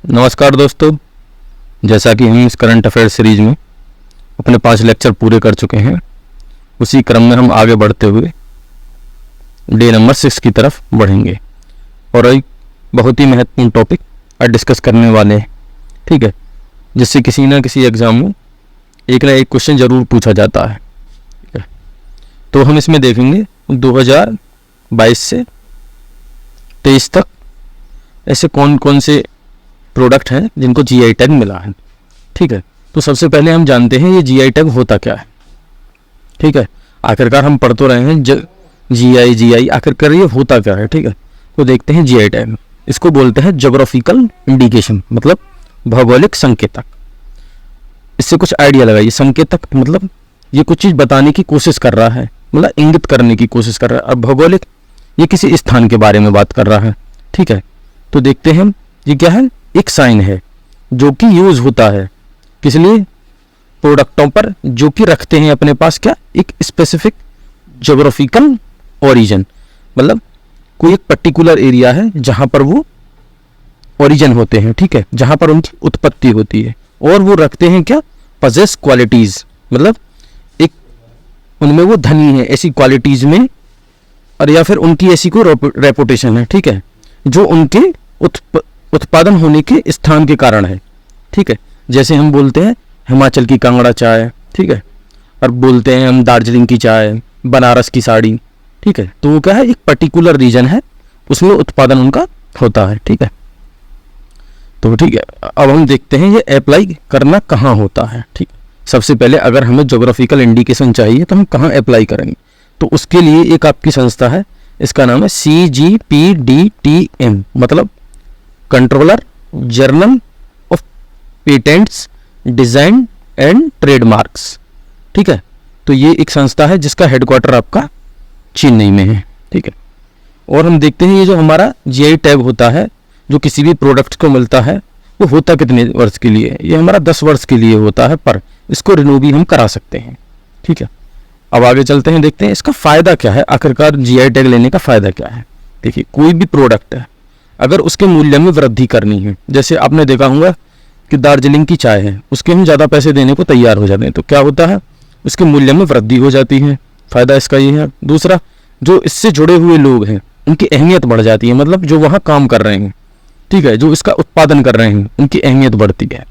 नमस्कार दोस्तों, जैसा कि हम इस करंट अफेयर सीरीज में अपने 5 लेक्चर पूरे कर चुके हैं, उसी क्रम में हम आगे बढ़ते हुए डे नंबर 6 की तरफ बढ़ेंगे और एक बहुत ही महत्वपूर्ण टॉपिक आज डिस्कस करने वाले हैं। ठीक है, जिससे किसी ना किसी एग्ज़ाम में एक ना एक क्वेश्चन ज़रूर पूछा जाता है। ठीक है, तो हम इसमें देखेंगे 2022 से 23 तक ऐसे कौन कौन से प्रोडक्ट हैं जिनको जीआई टैग मिला है। ठीक है, तो सबसे पहले हम जानते हैं ये जीआई टैग होता क्या है। ठीक है, आखिरकार हम पढ़ तो रहे हैं जीआई आखिरकार ये होता क्या है। ठीक है, तो देखते हैं जीआई टैग। इसको बोलते हैं ज्योग्राफिकल इंडिकेशन, मतलब भौगोलिक संकेतक। इससे कुछ आइडिया लगाइए। संकेतक मतलब ये कुछ चीज़ बताने की कोशिश कर रहा है, मतलब इंगित करने की कोशिश कर रहा है। और भौगोलिक ये किसी स्थान के बारे में बात कर रहा है। ठीक है, तो देखते हैं हम ये क्या है। एक साइन है जो कि यूज होता है किस लिए, प्रोडक्टों पर जो कि रखते हैं अपने पास क्या, एक स्पेसिफिक ज्योग्राफिकल ओरिजिन, मतलब कोई एक पर्टिकुलर एरिया है जहां पर वो ओरिजिन होते हैं। ठीक है, जहां पर उनकी उत्पत्ति होती है और वो रखते हैं क्या, पजेस क्वालिटीज, मतलब एक उनमें वो धनी है ऐसी क्वालिटीज में, और या फिर उनकी ऐसी कोई रेपुटेशन है। ठीक है, जो उनके उत्पादन होने के स्थान के कारण है। ठीक है, जैसे हम बोलते हैं हिमाचल की कांगड़ा चाय। ठीक है, और बोलते हैं हम दार्जिलिंग की चाय, बनारस की साड़ी। ठीक है, तो वो क्या है, एक पर्टिकुलर रीजन है, उसमें उत्पादन उनका होता है। ठीक है, तो ठीक है, अब हम देखते हैं ये अप्लाई करना कहाँ होता है। ठीक है, सबसे पहले अगर हमें ज्योग्राफिकल इंडिकेशन चाहिए तो हम कहाँ अप्लाई करेंगे, तो उसके लिए एक आपकी संस्था है, इसका नाम है CGPDTM, मतलब controller journal of patents design and trademarks. ठीक है, तो ये एक संस्था है जिसका हेडक्वार्टर आपका चेन्नई में है। ठीक है, और हम देखते हैं ये जो हमारा जीआई टैग होता है जो किसी भी प्रोडक्ट को मिलता है, वो होता कितने वर्ष के लिए, ये हमारा 10 वर्ष के लिए होता है, पर इसको रिन्यू भी हम करा सकते हैं। ठीक है, अब आगे चलते हैं, देखते हैं इसका फ़ायदा क्या है, आखिरकार जीआई टैग लेने का फ़ायदा क्या है। देखिए, कोई भी प्रोडक्ट है अगर उसके मूल्य में वृद्धि करनी है, जैसे आपने देखा होगा कि दार्जिलिंग की चाय है, उसके हम ज़्यादा पैसे देने को तैयार हो जाते हैं, तो क्या होता है, उसके मूल्य में वृद्धि हो जाती है। फ़ायदा इसका ये है। दूसरा, जो इससे जुड़े हुए लोग हैं उनकी अहमियत बढ़ जाती है, मतलब जो वहाँ काम कर रहे हैं, ठीक है, जो इसका उत्पादन कर रहे हैं, उनकी अहमियत बढ़ती है।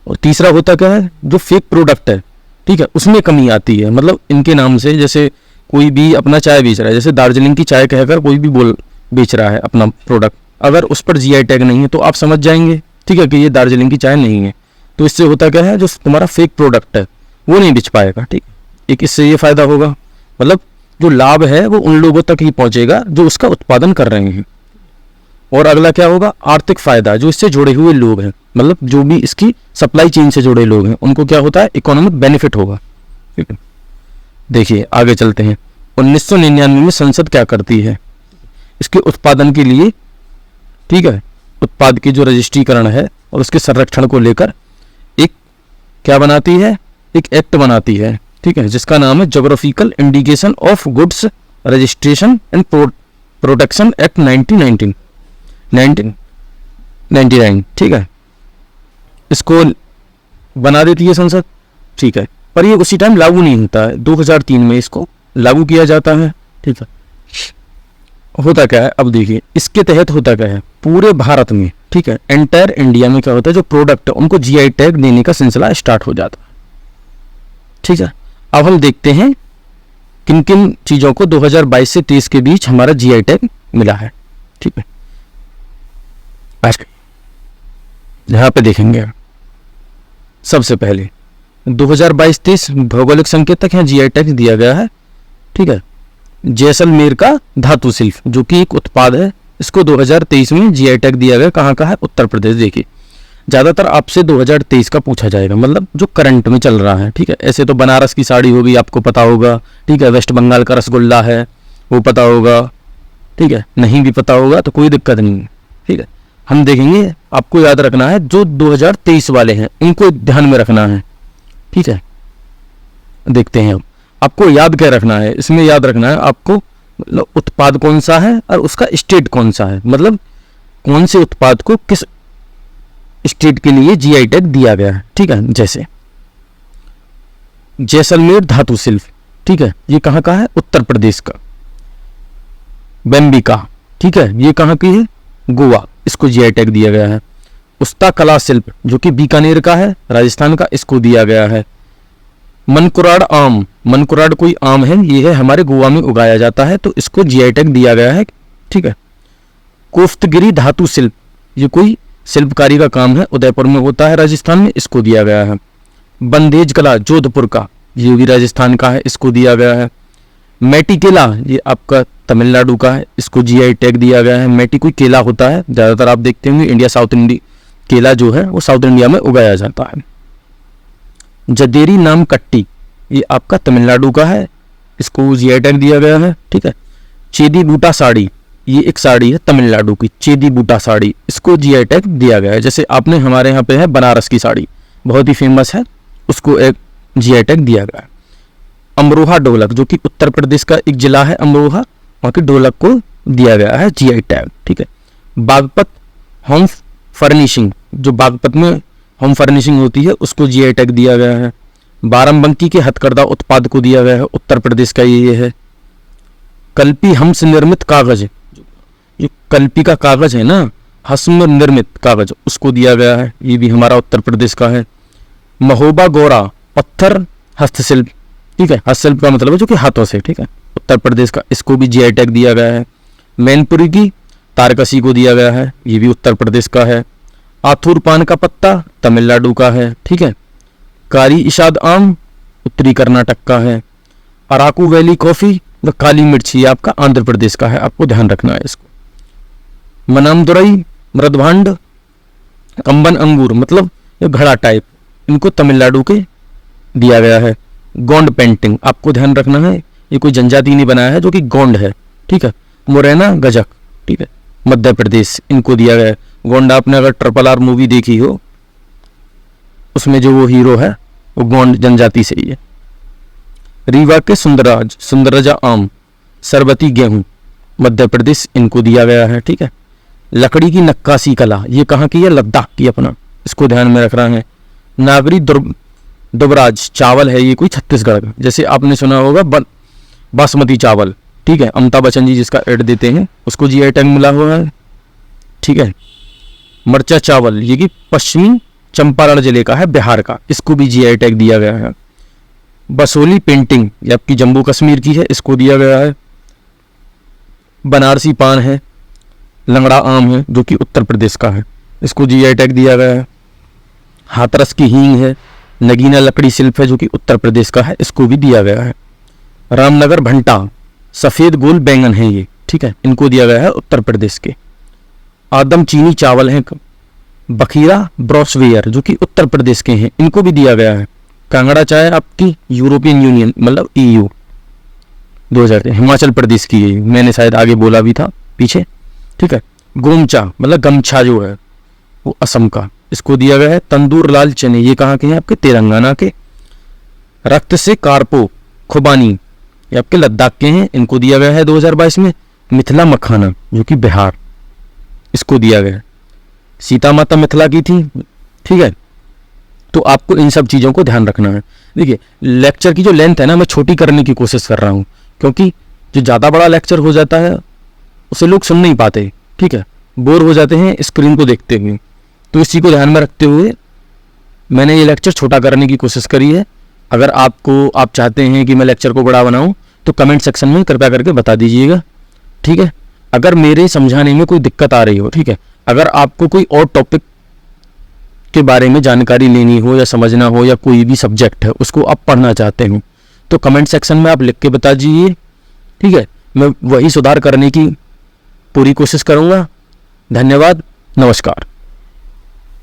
और तीसरा होता क्या है, जो फेक प्रोडक्ट है, ठीक है, उसमें कमी आती है। मतलब इनके नाम से जैसे कोई भी अपना चाय बेच रहा है, जैसे दार्जिलिंग की चाय कहकर कोई भी बेच रहा है अपना प्रोडक्ट, अगर उस पर जीआई टैग नहीं है तो आप समझ जाएंगे, ठीक है, कि ये दार्जिलिंग की चाय नहीं है। तो इससे होता क्या है, जो तुम्हारा फेक प्रोडक्ट है वो नहीं बिच पाएगा। ठीक, एक इससे ये फायदा होगा, मतलब जो लाभ है वो उन लोगों तक ही पहुंचेगा जो उसका उत्पादन कर रहे हैं। और अगला क्या होगा, आर्थिक फायदा, जो इससे जुड़े हुए लोग हैं, मतलब जो भी इसकी सप्लाई चेन से जुड़े लोग हैं, उनको क्या होता है, इकोनॉमिक बेनिफिट होगा। ठीक है, देखिए आगे चलते हैं। 1999 में संसद क्या करती है, इसके उत्पादन के लिए, ठीक है, उत्पाद की जो रजिस्ट्रीकरण है और उसके संरक्षण को लेकर एक क्या बनाती है, एक एक्ट बनाती है। ठीक है, जिसका नाम है geographical indication of goods registration and protection act 1999। ठीक है, इसको बना देती है संसद। ठीक है, पर ये उसी टाइम लागू नहीं होता है, 2003 में इसको लागू किया जाता है। ठीक है, होता क्या है, अब देखिए इसके तहत होता क्या है, पूरे भारत में, ठीक है, एंटायर इंडिया में क्या होता है, जो प्रोडक्ट है उनको जीआई टैग देने का सिलसिला स्टार्ट हो जाता है। ठीक है, अब हम देखते हैं किन किन चीज़ों को 2022 से 23 के बीच हमारा जीआई टैग मिला है। ठीक है, आज यहाँ पे देखेंगे सबसे पहले 2022-23 भौगोलिक संकेतक यहाँ जीआई टैग दिया गया है। ठीक है, जैसलमेर का धातु शिल्प जो कि एक उत्पाद है, इसको 2023 में जीआई टैग दिया गया। कहाँ का है, उत्तर प्रदेश। देखिए, ज़्यादातर आपसे 2023 का पूछा जाएगा, मतलब जो करंट में चल रहा है। ठीक है, ऐसे तो बनारस की साड़ी होगी, आपको पता होगा। ठीक है, वेस्ट बंगाल का रसगुल्ला है, वो पता होगा। ठीक है, नहीं भी पता होगा तो कोई दिक्कत नहीं है। ठीक है, हम देखेंगे, आपको याद रखना है जो 2023 वाले हैं इनको ध्यान में रखना है। ठीक है, देखते हैं अब आपको याद क्या रखना है, इसमें याद रखना है आपको, मतलब उत्पाद कौन सा है और उसका स्टेट कौन सा है, मतलब कौन से उत्पाद को किस स्टेट के लिए जीआई टैग दिया गया है, ठीक है। जैसे जैसलमेर धातु शिल्प, ठीक है, ये कहाँ का है, उत्तर प्रदेश का। बेम्बिका, ठीक है, ये कहाँ की है, गोवा, इसको जीआई टैग दिया गया है। उस्ता कला शिल्प जो कि बीकानेर का है, राजस्थान का, इसको दिया गया है। मनकुराड़ आम, मनकुराड़ कोई आम है, ये है हमारे गोवा में उगाया जाता है, तो इसको जीआई टैग दिया गया है, ठीक है। कोफ्तगिरी धातु शिल्प, ये कोई शिल्पकारी का काम है, उदयपुर में होता है, राजस्थान में, इसको दिया गया है। बंदेज कला जोधपुर का, ये भी राजस्थान का है, इसको दिया गया है। मैटी केला, ये आपका तमिलनाडु का है, इसको जीआई टैग दिया गया है। मैटी कोई केला होता है, ज़्यादातर आप देखते होंगे इंडिया साउथ इंडिया केला जो है वो साउथ इंडिया में उगाया जाता है। जदेरी नाम कट्टी, ये आपका तमिलनाडु का है, इसको जीआई टैग दिया गया है, ठीक है। चेदी बूटा साड़ी, ये एक साड़ी है तमिलनाडु की, चेदी बूटा साड़ी, इसको जीआई टैग दिया गया है। जैसे आपने हमारे यहाँ पे है बनारस की साड़ी, बहुत ही फेमस है, उसको एक जीआई टैग दिया गया है। अमरोहा ढोलक जो कि उत्तर प्रदेश का एक जिला है अमरोहा, वहाँ की ढोलक को दिया गया है जीआई टैग, ठीक है। बागपत होम फर्निशिंग, जो बागपत में होम फर्निशिंग होती है उसको जीआई टैग दिया गया है। बाराबंकी के हथकरघा उत्पाद को दिया गया है, उत्तर प्रदेश का ये है। कल्पी हंस निर्मित कागज, जो कल्पी का कागज है ना, हस्म निर्मित कागज, उसको दिया गया है, ये भी हमारा उत्तर प्रदेश का है। महोबा गोरा पत्थर हस्तशिल्प, ठीक है, हस्तशिल्प का मतलब है जो कि हाथों से, ठीक है, उत्तर प्रदेश का, इसको भी जीआई टैग दिया गया है। मैनपुरी की तारकसी को दिया गया है, ये भी उत्तर प्रदेश का है। आथुर पान का पत्ता तमिलनाडु का है, ठीक है। कारी इशाद आम उत्तरी कर्नाटक का है। अराकू वैली कॉफी व काली मिर्ची आपका आंध्र प्रदेश का है, आपको ध्यान रखना है इसको। मनामदुरई मृदभांड कंबन अंगूर, मतलब ये घड़ा टाइप, इनको तमिलनाडु के दिया गया है। गोंड पेंटिंग, आपको ध्यान रखना है, ये कोई जनजाति नहीं बनाया है, जो कि गोंड है, ठीक है। मुरैना गजक, ठीक है, मध्य प्रदेश, इनको दिया गया है। गोंड आपने अगर RRR मूवी देखी हो, उसमें जो वो हीरो है वो गोंड जनजाति से ही है। रीवा के सुंदरराज, सुंदरराजा आम, सरबती गेहूं, मध्य प्रदेश, इनको दिया गया है, ठीक है। लकड़ी की नक्काशी कला, ये कहाँ की है, लद्दाख की अपना, इसको ध्यान में रखना है। नागरी दुबराज चावल है, ये कोई छत्तीसगढ़ का, जैसे आपने सुना होगा बासमती चावल, ठीक है, अमिताभ बच्चन जी जिसका ऐड देते हैं, उसको जीआई टैग मिला हुआ है, ठीक है। मरचा चावल, ये कि पश्चिमी चंपारण जिले का है, बिहार का, इसको भी जीआई टैग दिया गया है। बसोली पेंटिंग, ये आपकी जम्मू कश्मीर की है, इसको दिया गया है। बनारसी पान है, लंगड़ा आम है, जो कि उत्तर प्रदेश का है, इसको जीआई टैग दिया गया है। हाथरस की हींग है, नगीना लकड़ी शिल्प है, जो कि उत्तर प्रदेश का है, इसको भी दिया गया है। रामनगर भंटा सफ़ेद गोल बैंगन है ये, ठीक है, इनको दिया गया है उत्तर प्रदेश के। आदम चीनी चावल है। बखीरा ब्रॉसवेयर जो कि उत्तर प्रदेश के हैं, इनको भी दिया गया है। कांगड़ा चाय आपकी यूरोपियन यूनियन मतलब EU 2000, हिमाचल प्रदेश की है, मैंने शायद आगे बोला भी था पीछे, ठीक है। गोमचा मतलब गमछा जो है वो असम का, इसको दिया गया है। तंदूर लाल चने, ये कहाँ के हैं, आपके तेलंगाना के। रक्त से कारपो खुबानी, ये आपके लद्दाख के हैं, इनको दिया गया है 2022 में। मिथिला मखाना जो कि बिहार, इसको दिया गया है। सीता माता मिथिला की थी, ठीक है। तो आपको इन सब चीज़ों को ध्यान रखना है। देखिए लेक्चर की जो लेंथ है ना, मैं छोटी करने की कोशिश कर रहा हूँ, क्योंकि जो ज़्यादा बड़ा लेक्चर हो जाता है उसे लोग सुन नहीं पाते, ठीक है, बोर हो जाते हैं स्क्रीन को देखते हुए। तो इसी को ध्यान में रखते हुए मैंने ये लेक्चर छोटा करने की कोशिश करी है। अगर आप चाहते हैं कि मैं लेक्चर को बड़ा बनाऊं तो कमेंट सेक्शन में कृपया करके बता दीजिएगा, ठीक है। अगर मेरे समझाने में कोई दिक्कत आ रही हो, ठीक है, अगर आपको कोई और टॉपिक के बारे में जानकारी लेनी हो या समझना हो या कोई भी सब्जेक्ट है उसको आप पढ़ना चाहते हो तो कमेंट सेक्शन में आप लिख के बता दीजिए, ठीक है। मैं वही सुधार करने की पूरी कोशिश करूँगा। धन्यवाद, नमस्कार।